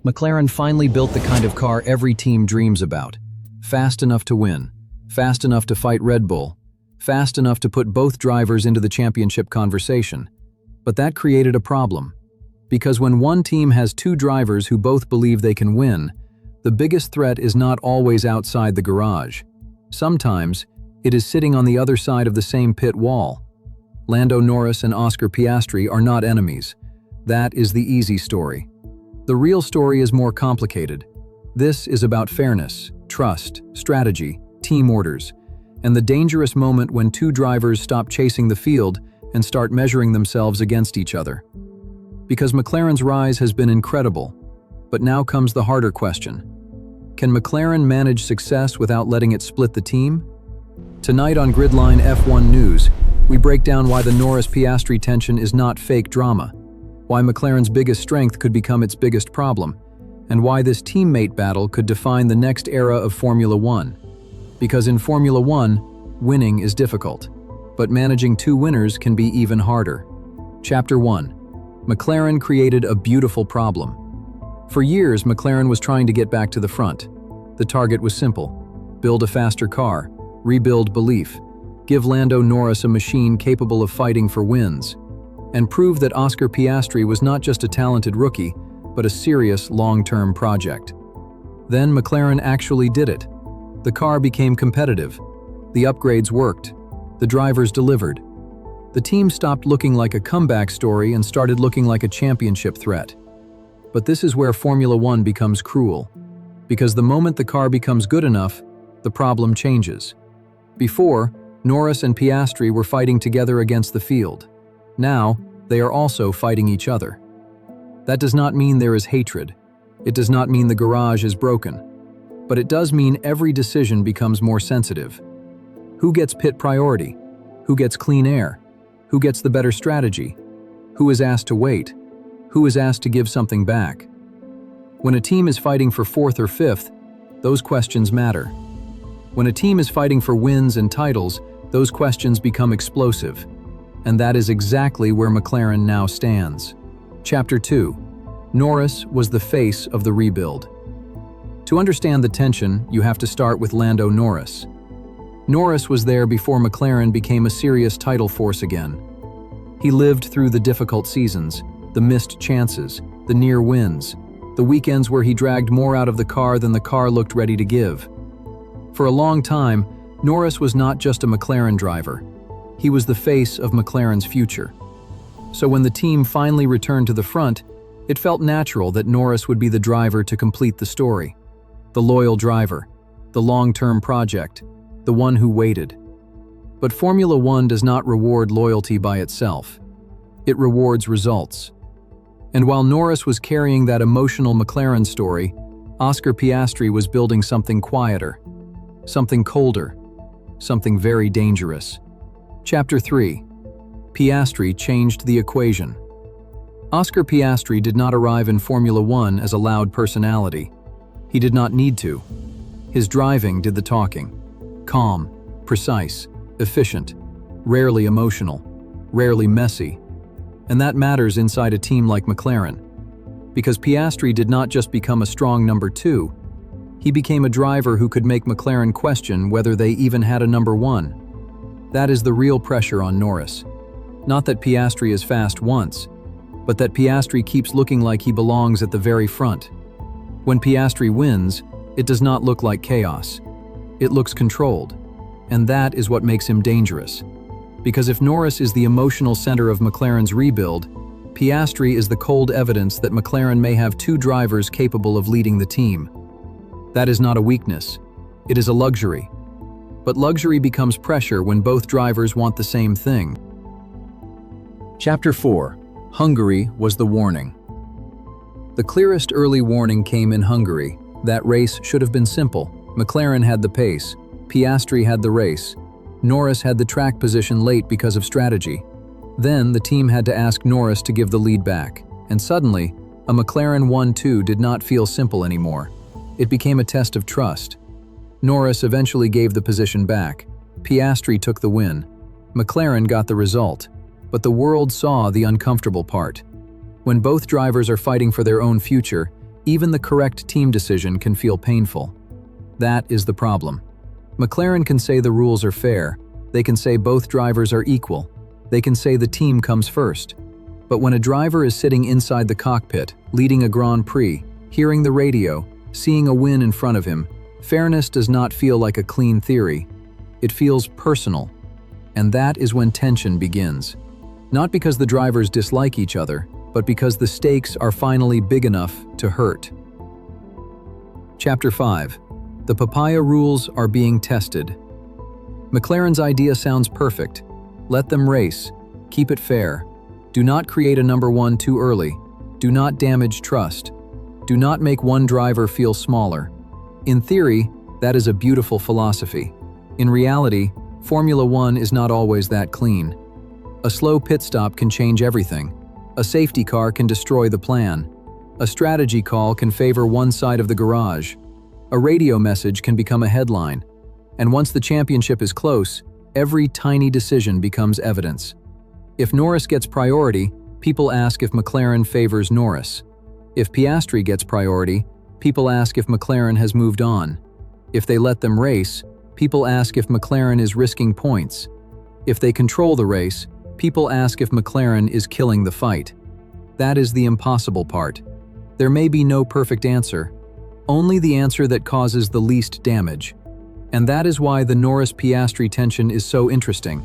McLaren finally built the kind of car every team dreams about. Fast enough to win, fast enough to fight Red Bull, fast enough to put both drivers into the championship conversation. But that created a problem. Because when one team has two drivers who both believe they can win, the biggest threat is not always outside the garage. Sometimes, it is sitting on the other side of the same pit wall. Lando Norris and Oscar Piastri are not enemies. That is the easy story. The real story is more complicated. This is about fairness, trust, strategy, team orders, and the dangerous moment when two drivers stop chasing the field and start measuring themselves against each other. Because McLaren's rise has been incredible, but now comes the harder question. Can McLaren manage success without letting it split the team? Tonight on Gridline F1 News, we break down why the Norris-Piastri tension is not fake drama, why McLaren's biggest strength could become its biggest problem, and why this teammate battle could define the next era of Formula One. Because in Formula One, winning is difficult, but managing two winners can be even harder. Chapter 1. McLaren created a beautiful problem. For years, McLaren was trying to get back to the front. The target was simple: build a faster car, rebuild belief, give Lando Norris a machine capable of fighting for wins, and prove that Oscar Piastri was not just a talented rookie, but a serious long-term project. Then McLaren actually did it. The car became competitive. The upgrades worked. The drivers delivered. The team stopped looking like a comeback story and started looking like a championship threat. But this is where Formula One becomes cruel. Because the moment the car becomes good enough, the problem changes. Before, Norris and Piastri were fighting together against the field. Now, they are also fighting each other. That does not mean there is hatred. It does not mean the garage is broken. But it does mean every decision becomes more sensitive. Who gets pit priority? Who gets clean air? Who gets the better strategy? Who is asked to wait? Who is asked to give something back? When a team is fighting for fourth or fifth, those questions matter. When a team is fighting for wins and titles, those questions become explosive. And that is exactly where McLaren now stands. Chapter 2. Norris was the face of the rebuild. To understand the tension, you have to start with Lando Norris. Norris was there before McLaren became a serious title force again. He lived through the difficult seasons, the missed chances, the near wins, the weekends where he dragged more out of the car than the car looked ready to give. For a long time, Norris was not just a McLaren driver. He was the face of McLaren's future. So when the team finally returned to the front, it felt natural that Norris would be the driver to complete the story. The loyal driver, the long-term project, the one who waited. But Formula One does not reward loyalty by itself. It rewards results. And while Norris was carrying that emotional McLaren story, Oscar Piastri was building something quieter, something colder, something very dangerous. Chapter 3. Piastri changed the equation. Oscar Piastri did not arrive in Formula One as a loud personality. He did not need to. His driving did the talking. Calm, precise, efficient, rarely emotional, rarely messy. And that matters inside a team like McLaren. Because Piastri did not just become a strong number two, he became a driver who could make McLaren question whether they even had a number one. That is the real pressure on Norris. Not that Piastri is fast once, but that Piastri keeps looking like he belongs at the very front. When Piastri wins, it does not look like chaos. It looks controlled. And that is what makes him dangerous. Because if Norris is the emotional center of McLaren's rebuild, Piastri is the cold evidence that McLaren may have two drivers capable of leading the team. That is not a weakness. It is a luxury. But luxury becomes pressure when both drivers want the same thing. Chapter 4. Hungary was the warning. The clearest early warning came in Hungary. That race should have been simple. McLaren had the pace. Piastri had the race. Norris had the track position late because of strategy. Then the team had to ask Norris to give the lead back. And suddenly, a McLaren 1-2 did not feel simple anymore. It became a test of trust. Norris eventually gave the position back. Piastri took the win. McLaren got the result. But the world saw the uncomfortable part. When both drivers are fighting for their own future, Even the correct team decision can feel painful. That is the problem. McLaren can say the rules are fair. They can say both drivers are equal. They can say the team comes first. But when a driver is sitting inside the cockpit, leading a Grand Prix, hearing the radio, seeing a win in front of him, fairness does not feel like a clean theory. It feels personal. And that is when tension begins. Not because the drivers dislike each other, but because the stakes are finally big enough to hurt. Chapter 5. The Papaya Rules are being tested. McLaren's idea sounds perfect. Let them race. Keep it fair. Do not create a number one too early. Do not damage trust. Do not make one driver feel smaller. In theory, that is a beautiful philosophy. In reality, Formula One is not always that clean. A slow pit stop can change everything. A safety car can destroy the plan. A strategy call can favor one side of the garage. A radio message can become a headline. And once the championship is close, every tiny decision becomes evidence. If Norris gets priority, people ask if McLaren favors Norris. If Piastri gets priority, people ask if McLaren has moved on. If they let them race, people ask if McLaren is risking points. If they control the race, people ask if McLaren is killing the fight. That is the impossible part. There may be no perfect answer, only the answer that causes the least damage. And that is why the Norris-Piastri tension is so interesting.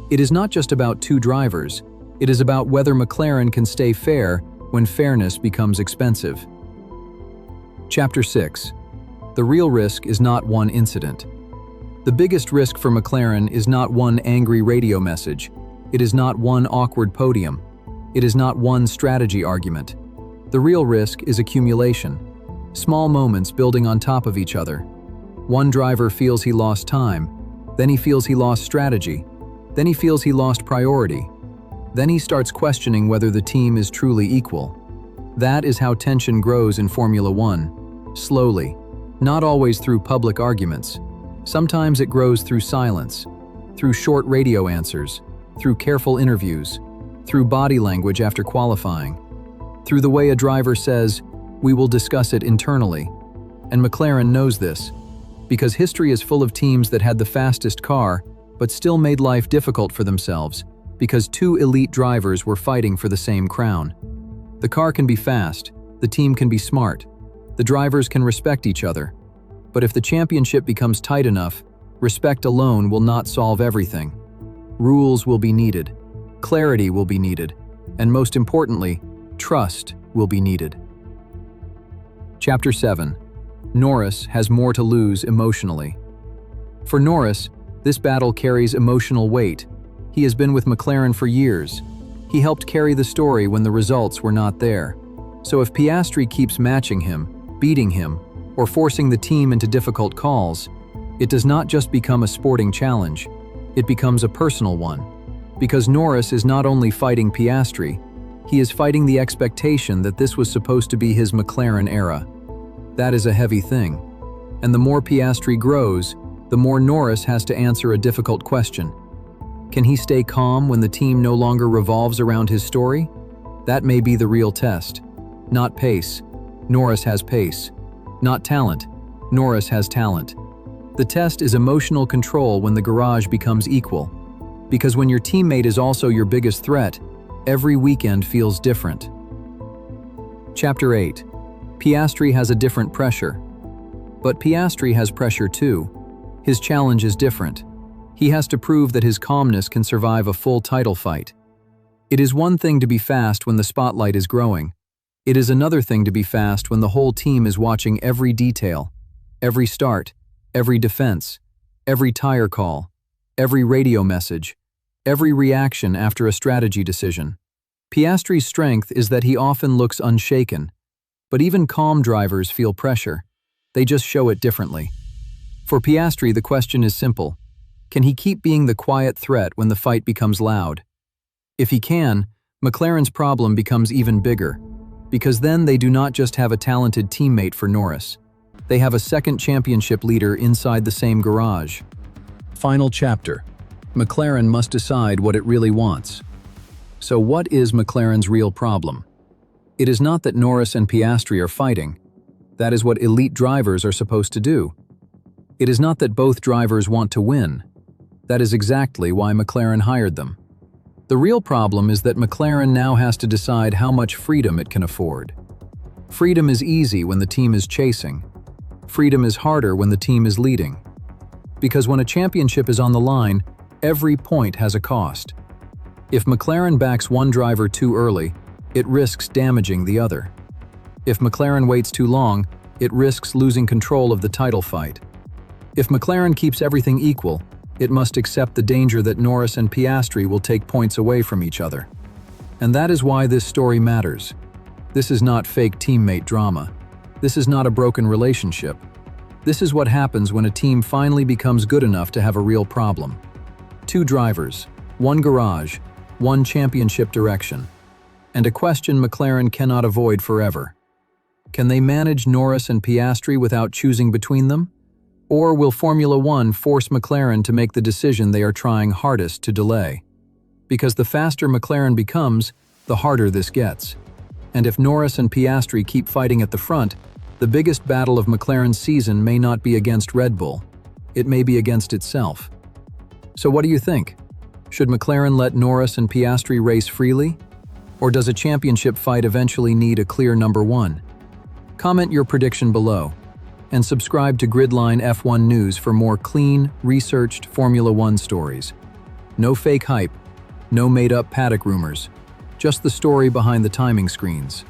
It is not just about two drivers, it is about whether McLaren can stay fair when fairness becomes expensive. Chapter 6. The real risk is not one incident. The biggest risk for McLaren is not one angry radio message. It is not one awkward podium. It is not one strategy argument. The real risk is accumulation. Small moments building on top of each other. One driver feels he lost time, then he feels he lost strategy, then he feels he lost priority. Then he starts questioning whether the team is truly equal. That is how tension grows in Formula One. Slowly, not always through public arguments. Sometimes it grows through silence, through short radio answers, through careful interviews, through body language after qualifying, through the way a driver says, "We will discuss it internally." And McLaren knows this, because history is full of teams that had the fastest car, but still made life difficult for themselves, because two elite drivers were fighting for the same crown. The car can be fast, the team can be smart, the drivers can respect each other. But if the championship becomes tight enough, respect alone will not solve everything. Rules will be needed, clarity will be needed, and most importantly, trust will be needed. Chapter 7. Norris has more to lose emotionally. For Norris, this battle carries emotional weight. He has been with McLaren for years. He helped carry the story when the results were not there. So if Piastri keeps matching him, beating him, or forcing the team into difficult calls, it does not just become a sporting challenge, it becomes a personal one. Because Norris is not only fighting Piastri, he is fighting the expectation that this was supposed to be his McLaren era. That is a heavy thing. And the more Piastri grows, the more Norris has to answer a difficult question. Can he stay calm when the team no longer revolves around his story? That may be the real test. Not pace. Norris has pace. Not talent. Norris has talent. The test is emotional control when the garage becomes equal. Because when your teammate is also your biggest threat, every weekend feels different. Chapter 8. Piastri has a different pressure. But Piastri has pressure too. His challenge is different. He has to prove that his calmness can survive a full title fight. It is one thing to be fast when the spotlight is growing. It is another thing to be fast when the whole team is watching every detail, every start, every defense, every tire call, every radio message, every reaction after a strategy decision. Piastri's strength is that he often looks unshaken. But even calm drivers feel pressure. They just show it differently. For Piastri, the question is simple. Can he keep being the quiet threat when the fight becomes loud? If he can, McLaren's problem becomes even bigger, because then they do not just have a talented teammate for Norris. They have a second championship leader inside the same garage. Final chapter. McLaren must decide what it really wants. So what is McLaren's real problem? It is not that Norris and Piastri are fighting. That is what elite drivers are supposed to do. It is not that both drivers want to win. That is exactly why McLaren hired them. The real problem is that McLaren now has to decide how much freedom it can afford. Freedom is easy when the team is chasing. Freedom is harder when the team is leading. Because when a championship is on the line, every point has a cost. If McLaren backs one driver too early, it risks damaging the other. If McLaren waits too long, it risks losing control of the title fight. If McLaren keeps everything equal, it must accept the danger that Norris and Piastri will take points away from each other. And that is why this story matters. This is not fake teammate drama. This is not a broken relationship. This is what happens when a team finally becomes good enough to have a real problem. Two drivers, one garage, one championship direction, and a question McLaren cannot avoid forever. Can they manage Norris and Piastri without choosing between them? Or will Formula One force McLaren to make the decision they are trying hardest to delay? Because the faster McLaren becomes, the harder this gets. And if Norris and Piastri keep fighting at the front, the biggest battle of McLaren's season may not be against Red Bull. It may be against itself. So what do you think? Should McLaren let Norris and Piastri race freely? Or does a championship fight eventually need a clear number one? Comment your prediction below. And subscribe to Gridline F1 News for more clean, researched Formula One stories. No fake hype, no made-up paddock rumors, just the story behind the timing screens.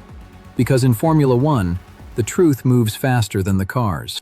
Because in Formula One, the truth moves faster than the cars.